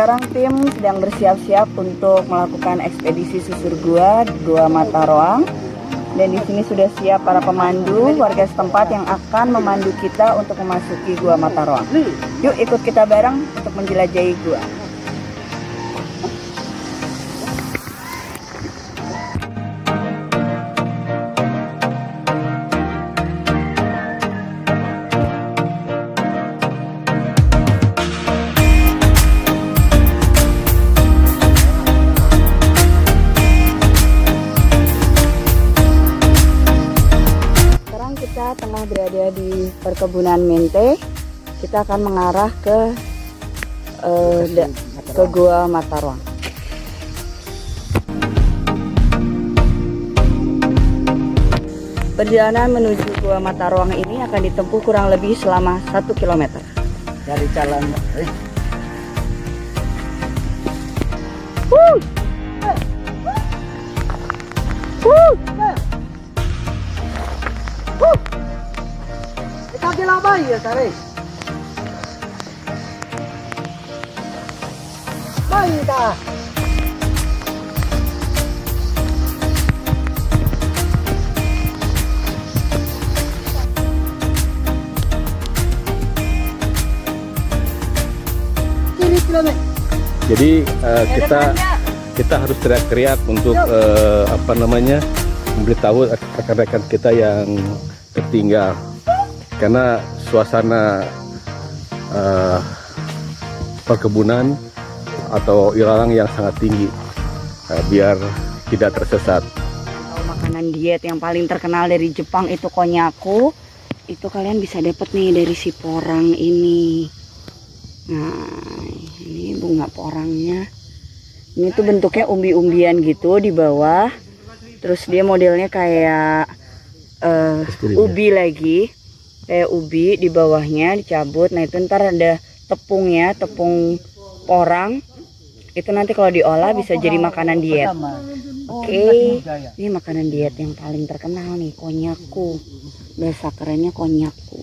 sekarang tim sedang bersiap-siap untuk melakukan ekspedisi susur gua di Gua Mataroang. Dan di sini sudah siap para pemandu warga setempat yang akan memandu kita untuk memasuki Gua Mataroang. Yuk ikut kita bareng untuk menjelajahi gua. Kita tengah berada di perkebunan mente. Kita akan mengarah ke Gua Mataroang. Perjalanan menuju Gua Mataroang ini akan ditempuh kurang lebih selama 1 km. Dari jalan. Kita dilabay ya tare. Bayi dah. Jadi kita harus teriak-teriak untuk memberitahu rekan-rekan kita yang tertinggal, karena suasana perkebunan atau ilalang yang sangat tinggi, biar tidak tersesat. Makanan diet yang paling terkenal dari Jepang itu konnyaku. Itu kalian bisa dapat nih dari si porang ini. Nah, ini bunga porangnya. Ini tuh bentuknya umbi-umbian gitu di bawah. Terus dia modelnya kayak ubi lagi. Kayak ubi di bawahnya dicabut. Nah itu ntar ada tepungnya, tepung porang. Itu nanti kalau diolah bisa jadi makanan diet. Oke, ini makanan diet yang paling terkenal nih, konnyaku. Bahasa kerennya konnyaku.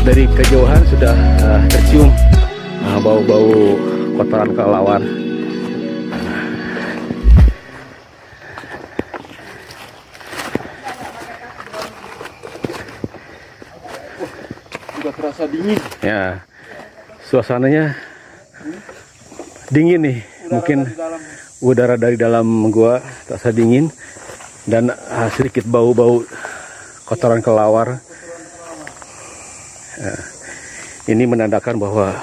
Dari kejauhan sudah tercium bau-bau kotoran kelelawar. Sudah terasa dingin. Ya, suasananya dingin nih. Mungkin udara dari dalam gua terasa dingin dan sedikit bau-bau kotoran kelelawar. Ini menandakan bahwa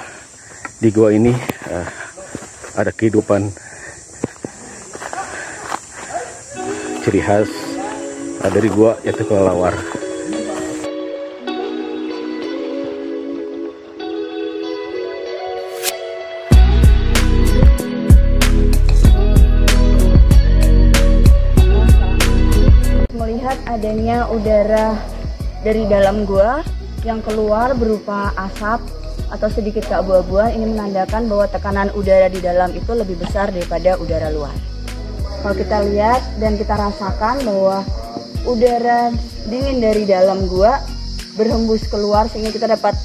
di gua ini ada kehidupan. Ciri khas dari gua yaitu kelelawar. Melihat adanya udara dari dalam gua yang keluar berupa asap atau sedikit keabu-abuan, ini menandakan bahwa tekanan udara di dalam itu lebih besar daripada udara luar. Kalau kita lihat dan kita rasakan bahwa udara dingin dari dalam gua berhembus keluar, sehingga kita dapat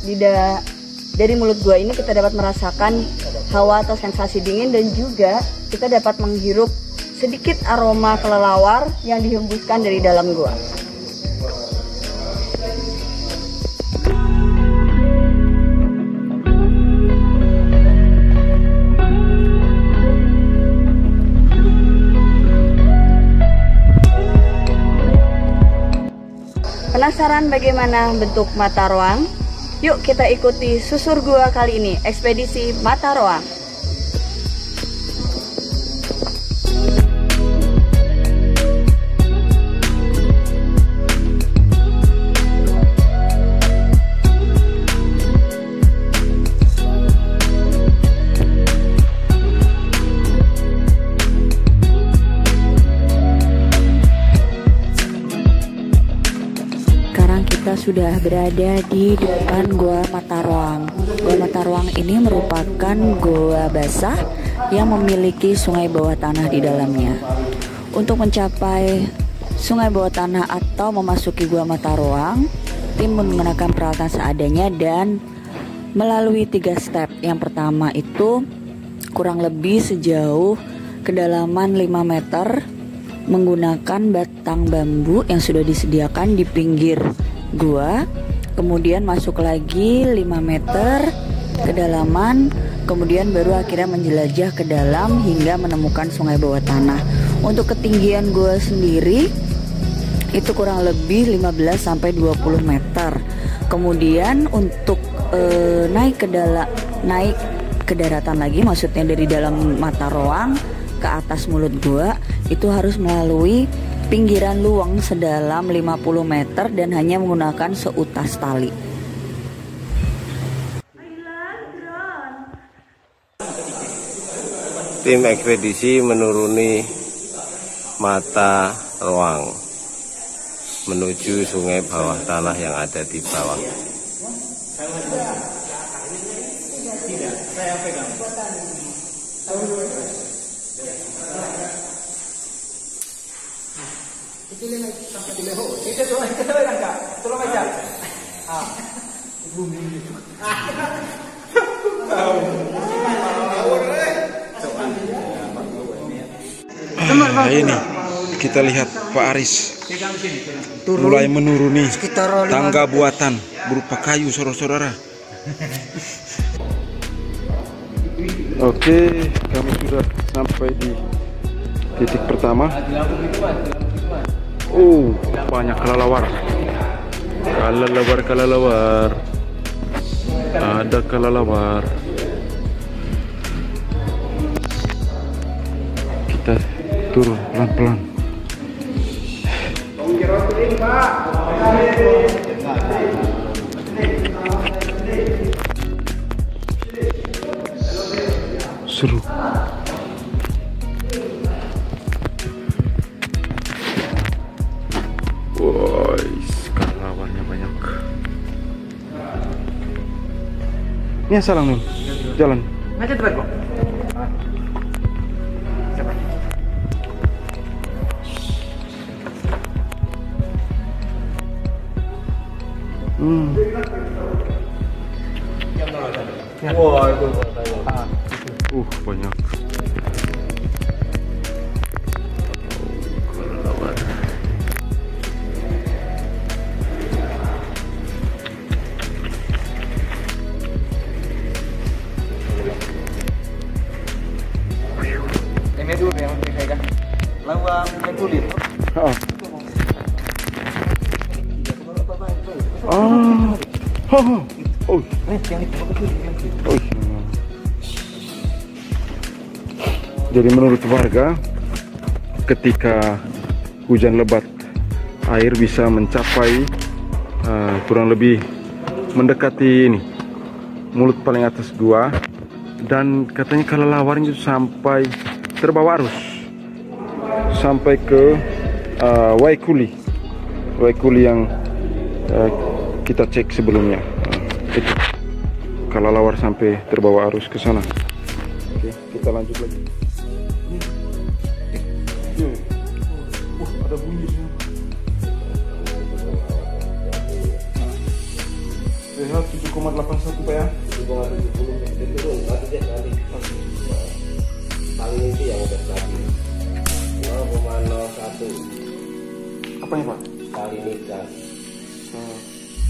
dari mulut gua ini kita dapat merasakan hawa atau sensasi dingin, dan juga kita dapat menghirup sedikit aroma kelelawar yang dihembuskan dari dalam gua. Penasaran bagaimana bentuk mata roang? Yuk kita ikuti susur gua kali ini, ekspedisi mata roang. Kita sudah berada di depan Gua Mata Roang. Gua Mata Roang ini merupakan gua basah yang memiliki sungai bawah tanah di dalamnya. Untuk mencapai sungai bawah tanah atau memasuki Gua Mata Roang, tim menggunakan peralatan seadanya dan melalui 3 step. Yang pertama itu kurang lebih sejauh kedalaman 5 meter menggunakan batang bambu yang sudah disediakan di pinggir gua, kemudian masuk lagi 5 meter kedalaman, kemudian baru akhirnya menjelajah ke dalam hingga menemukan sungai bawah tanah. Untuk ketinggian gua sendiri itu kurang lebih 15 sampai 20 meter. Kemudian untuk naik ke daratan lagi, maksudnya dari dalam mata roang ke atas mulut gua, itu harus melalui pinggiran luang sedalam 50 meter dan hanya menggunakan seutas tali. Tim ekspedisi menuruni mata roang menuju sungai bawah tanah yang ada di bawah. Ini kita lihat Pak Aris mulai menuruni tangga buatan berupa kayu, saudara-saudara. Oke, kami sudah sampai di titik pertama. Oh, banyak kelelawar. Kelelawar. Ada kelelawar. Kita turun pelan-pelan. Seru. Woi, kelelawarnya banyak. Ini salah nih, jalan. Macet tepat kok. Wah, itu. Banyak. Kelelawar. Ini dulu yang pegang. Lawang yang kulit. Jadi menurut warga, ketika hujan lebat, air bisa mencapai kurang lebih mendekati ini mulut paling atas gua, dan katanya kelelawarnya itu sampai terbawa arus sampai ke Waikuli yang kita cek sebelumnya. Itu kelelawar sampai terbawa arus ke sana. Oke, kita lanjut lagi. Ada bunyi semua. Sehat 7,81 Pak ya. 7,70 itu turun, nanti deh nanti. Paling itu yang udah stabil. 0,01. Apanya Pak? Salinitas.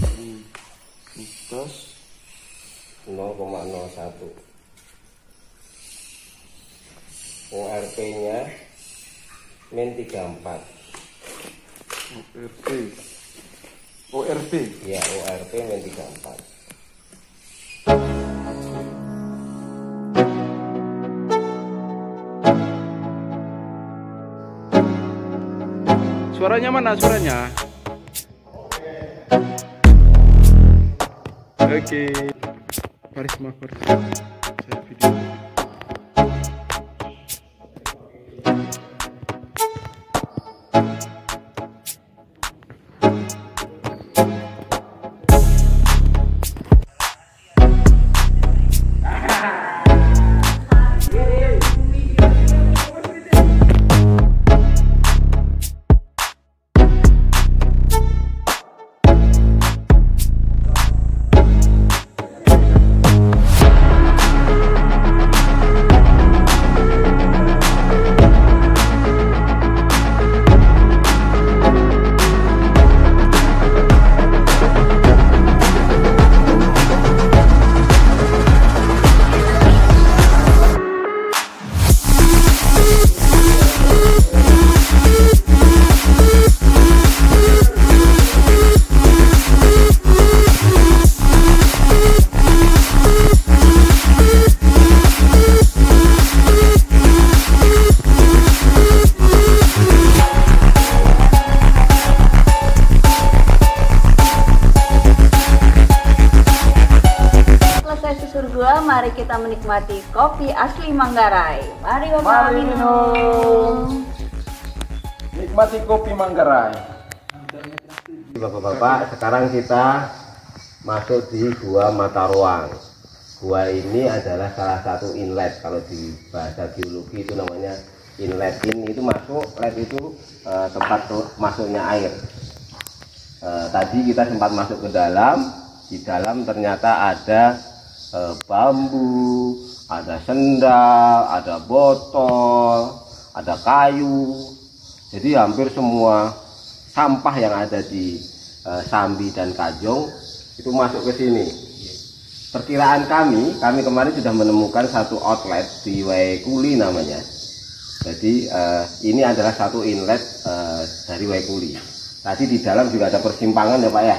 Salinitas 0,01. ORP-nya min 34. ORP? Ya, ORP min 34. Suaranya mana suaranya? Oke. Paris maaf Paris. Saya video. Mari kita menikmati kopi asli Manggarai. Mari Bapak minum. Nikmati kopi Manggarai. Bapak-bapak, sekarang kita masuk di Gua Mata Ruang. Gua ini adalah salah satu inlet. Kalau di bahasa geologi itu namanya inlet. In itu masuk, let itu tempat masuknya air. Tadi kita sempat masuk ke dalam. Di dalam ternyata ada bambu, ada sendal, ada botol, ada kayu. Jadi hampir semua sampah yang ada di Sambi dan Kajong itu masuk ke sini. Perkiraan kami kemarin sudah menemukan satu outlet di Waikuli namanya. Jadi ini adalah satu inlet dari Waikuli. Tadi di dalam juga ada persimpangan ya Pak ya.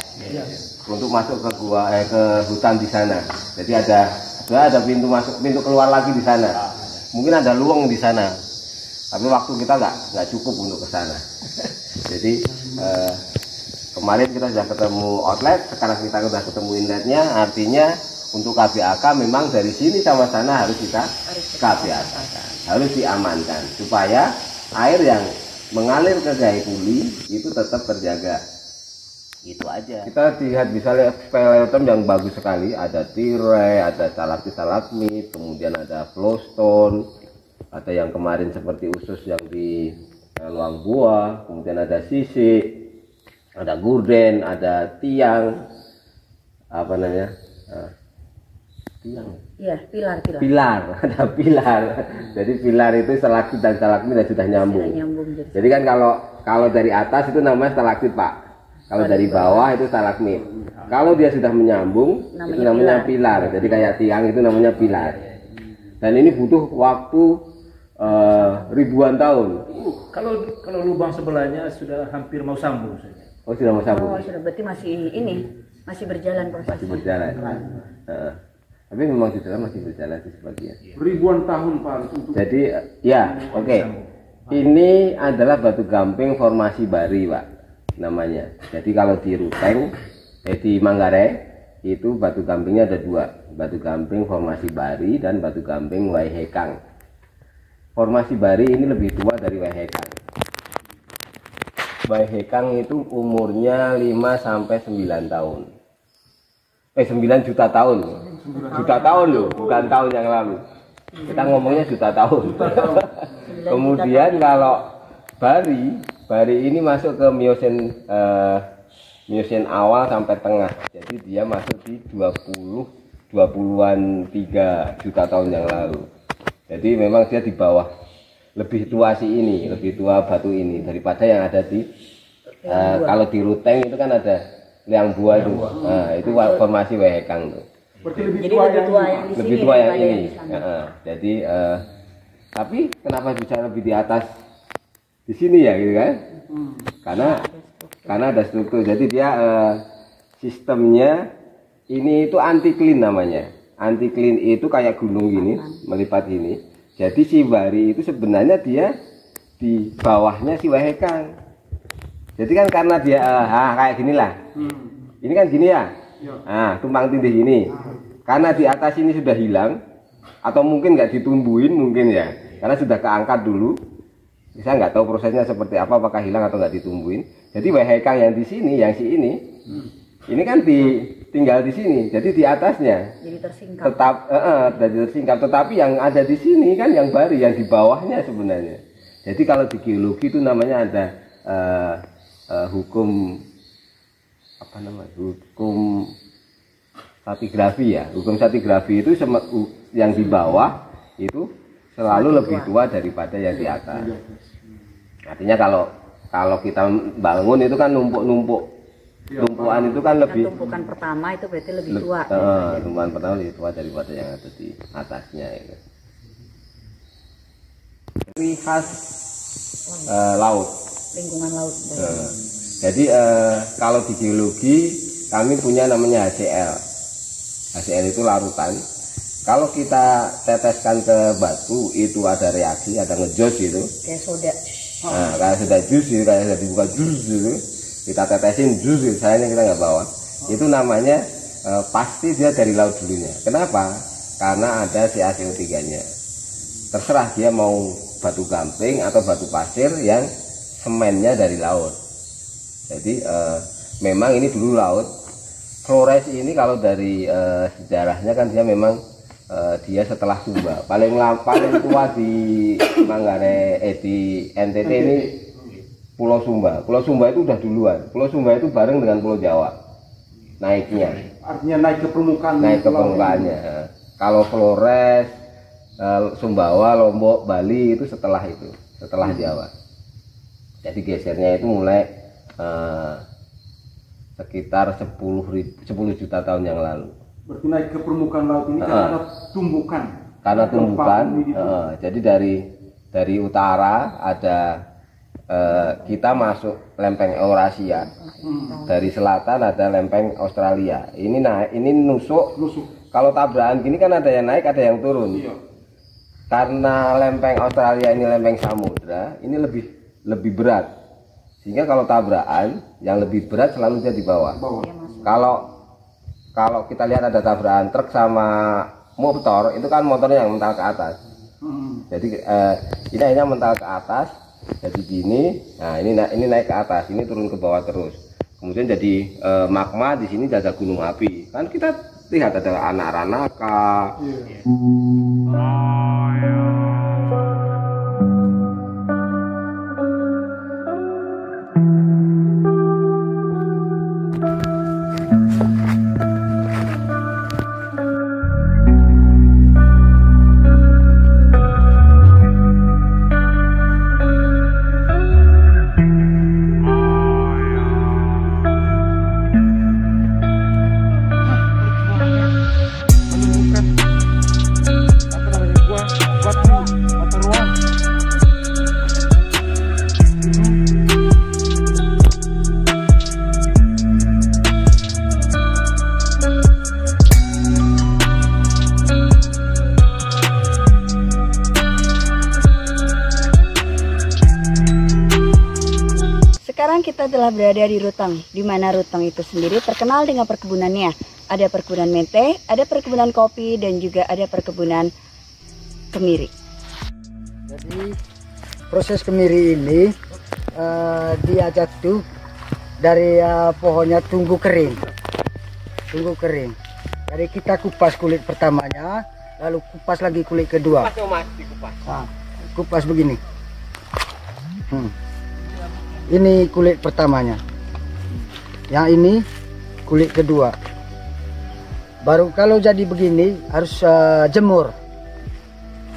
Untuk masuk ke gua ke hutan di sana. Jadi ada pintu masuk, pintu keluar lagi di sana. Mungkin ada luang di sana. Tapi waktu kita nggak cukup untuk ke sana. Jadi kemarin kita sudah ketemu outlet, sekarang kita sudah ketemu inletnya. Artinya untuk KBAK memang dari sini sama sana harus kita KBAK, harus diamankan supaya air yang mengalir ke Waikuli itu tetap terjaga. Itu aja. Kita lihat bisa lihat speleoton yang bagus sekali. Ada tirai, ada stalagmit, kemudian ada flowstone, ada yang kemarin seperti usus yang di Luang Buah, kemudian ada sisik, ada gurden, ada tiang, Iya, pilar. Pilar, ada pilar. Jadi pilar itu stalaktit dan stalagmit sudah nyambung. Jadi kan kalau dari atas itu namanya stalaktit, Pak. Kalau dari bawah itu stalagmit. Kalau dia sudah menyambung, itu namanya pilar. Jadi kayak tiang itu namanya pilar. Dan ini butuh waktu ribuan tahun. Kalau lubang sebelahnya sudah hampir mau sambung saja. Oh, sudah mau sambung. Oh, sudah berarti masih berjalan prosesnya. Masih berjalan. Tapi memang di dalam masih berjalan di sebagian. Ribuan tahun Pak untuk. Jadi ya, oke. Ini adalah batu gamping formasi Bari, Pak, namanya. Jadi kalau di Ruteng, di Manggarai itu batu gampingnya ada dua, batu gamping formasi Bari dan batu gamping Waihekang. Formasi Bari ini lebih tua dari Waihekang. Waihekang itu umurnya 5 sampai 9 tahun. 9 juta tahun. Juta tahun loh, bukan tahun yang lalu. Kita ngomongnya juta tahun. Kemudian kalau Bari ini masuk ke Miocene awal sampai tengah. Jadi dia masuk di 20-an 3 juta tahun yang lalu. Jadi memang dia di bawah, lebih tua ini, lebih tua batu ini daripada yang ada di kalau di Ruteng itu kan ada Liang Bua itu. Nah, itu formasi Waihekang tuh. Jadi lebih tua yang ini. Jadi tapi kenapa bisa lebih di atas di sini ya gitu kan? Karena ada struktur. Jadi dia sistemnya ini itu anti-clean namanya. Anti-clean itu kayak gunung gini, melipat gini. Jadi si Bari itu sebenarnya dia di bawahnya si Waihekang. Jadi kan karena dia kayak ginilah. Ini kan gini ya. Nah, tumpang tindih ini. Karena di atas ini sudah hilang atau mungkin nggak ditumbuhin mungkin ya. Karena sudah keangkat dulu. Saya nggak tahu prosesnya seperti apa, apakah hilang atau nggak ditumbuhin. Jadi Waihekang yang di sini, yang si ini kan tinggal di sini. Jadi di atasnya jadi tersingkap. Jadi tersingkap. Tetapi yang ada di sini kan yang Bari, yang di bawahnya sebenarnya. Jadi kalau di geologi itu namanya ada hukum apa namanya? Hukum stratigrafi ya. Hukum stratigrafi itu yang di bawah itu selalu lebih tua daripada yang di atas. Artinya kalau kita bangun itu kan numpuk-numpuk. Tumpuan itu kan lebih. Tumpukan pertama itu berarti lebih tua. Tumpuan pertama lebih tua daripada yang ada di atasnya. Itu. Ciri khas laut. Lingkungan laut. Jadi kalau di geologi kami punya namanya HCl. HCl itu larutan. Kalau kita teteskan ke batu itu ada reaksi, ada ngejos gitu. Kayak soda. Nah, kayak soda jus gitu, kayak sudah dibuka jus gitu. Kita tetesin jus gitu, sayangnya kita nggak bawa. Itu namanya pasti dia dari laut dulunya. Kenapa? Karena ada CaCO3-nya. Terserah dia mau batu gamping atau batu pasir yang semennya dari laut. Jadi memang ini dulu laut. Flores ini kalau dari sejarahnya kan dia memang dia setelah Sumba. Paling tua di Manggarai di NTT ini Pulau Sumba. Pulau Sumba itu udah duluan. Pulau Sumba itu bareng dengan Pulau Jawa naiknya. Artinya naik ke permukaan. Naik ke permukaannya. Kalau Flores, Sumbawa, Lombok, Bali itu setelah Jawa. Jadi gesernya itu mulai sekitar 10 juta tahun yang lalu. Berarti naik ke permukaan laut ini karena ada tumbukan. Karena tumbukan. Jadi dari utara ada kita masuk lempeng Eurasia. Dari selatan ada lempeng Australia. Ini nusuk. Kalau tabrakan gini kan ada yang naik, ada yang turun. Karena lempeng Australia ini lempeng samudra, ini lebih berat. Sehingga kalau tabrakan yang lebih berat selalu dia di bawah. Kalau kita lihat ada tabrakan truk sama motor, itu kan motornya yang mental ke atas. Jadi ini akhirnya mental ke atas, jadi gini. Nah ini naik ke atas, ini turun ke bawah terus. Kemudian jadi magma di sini ada gunung api. Kan kita lihat ada anak Ranaka. kita telah berada di Ruteng, di mana Ruteng itu sendiri terkenal dengan perkebunannya. Ada perkebunan mente, ada perkebunan kopi, dan juga ada perkebunan kemiri. Jadi proses kemiri ini diajak tuh dari pohonnya tunggu kering. Jadi kita kupas kulit pertamanya, lalu kupas lagi kulit kedua. Nah, kupas begini. Ini kulit pertamanya. Yang ini kulit kedua. Baru kalau jadi begini harus jemur.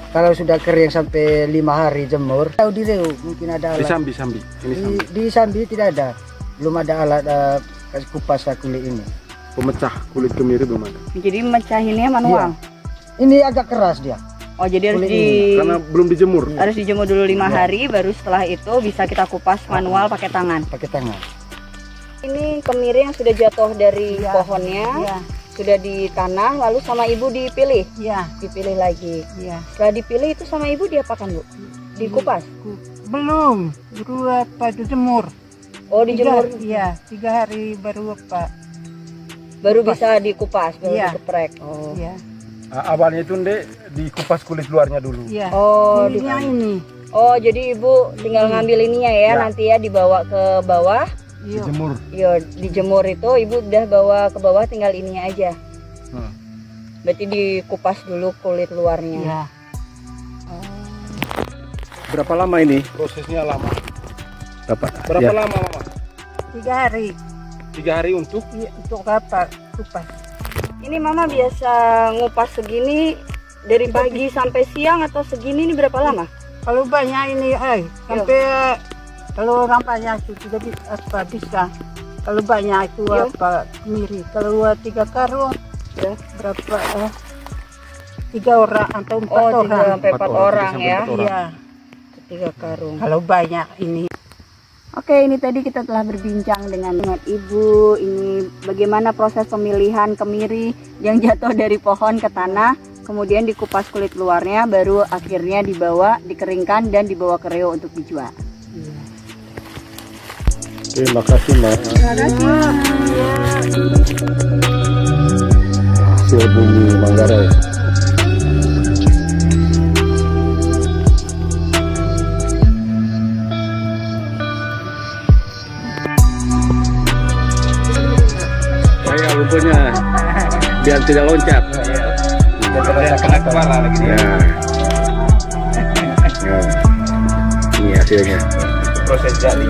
Kalau sudah kering sampai 5 hari jemur, tahu di Reu mungkin ada alat. Di Sambi. Di Sambi tidak ada. Belum ada alat kupas kulit ini. Pemecah kulit kemiri belum ada. Jadi mecahinnya manual. Iya. Ini agak keras dia. Oh, jadi harus Karena belum dijemur. Harus dijemur dulu 5 hari, baru setelah itu bisa kita kupas manual pakai tangan. Pakai tangan. Ini kemiri yang sudah jatuh dari pohonnya, sudah di tanah, lalu sama ibu dipilih. Dipilih lagi. Setelah dipilih itu sama ibu diapakan, Bu? Dikupas? Belum, baru dijemur. Oh, dijemur. 3 hari baru Baru bisa dikupas, baru dikeprek. Oh. Awalnya itu Ndek dikupas kulit luarnya dulu. Oh, ini. Oh, jadi ibu tinggal ngambil ininya ya, nanti ya dibawa ke bawah. Dijemur. Iya, dijemur itu ibu udah bawa ke bawah, tinggal ininya aja. Berarti dikupas dulu kulit luarnya. Berapa lama ini? Prosesnya lama. Berapa lama, Mama? 3 hari. 3 hari untuk? Untuk apa? Kupas. Ini Mama biasa ngupas segini dari pagi sampai siang atau segini ini berapa lama? Kalau banyak ini, sampai kalau orang banyak itu tidak bisa. Kalau banyak itu kemiri. Kalau 3 karung ya berapa? 3 orang atau 4 orang. 3 sampai 4 orang ya. Iya. 3 karung. Kalau banyak ini. Oke, ini tadi kita telah berbincang dengan Ibu. Ini bagaimana proses pemilihan kemiri yang jatuh dari pohon ke tanah, kemudian dikupas kulit luarnya, baru akhirnya dibawa, dikeringkan dan dibawa ke Reo untuk dijual. Terima kasih, Mbak. Terima kasih. Hasil bumi Manggarai. Lumpurnya biar tidak loncat. Kena kepala lagi. Ini hasilnya. Proses jadi.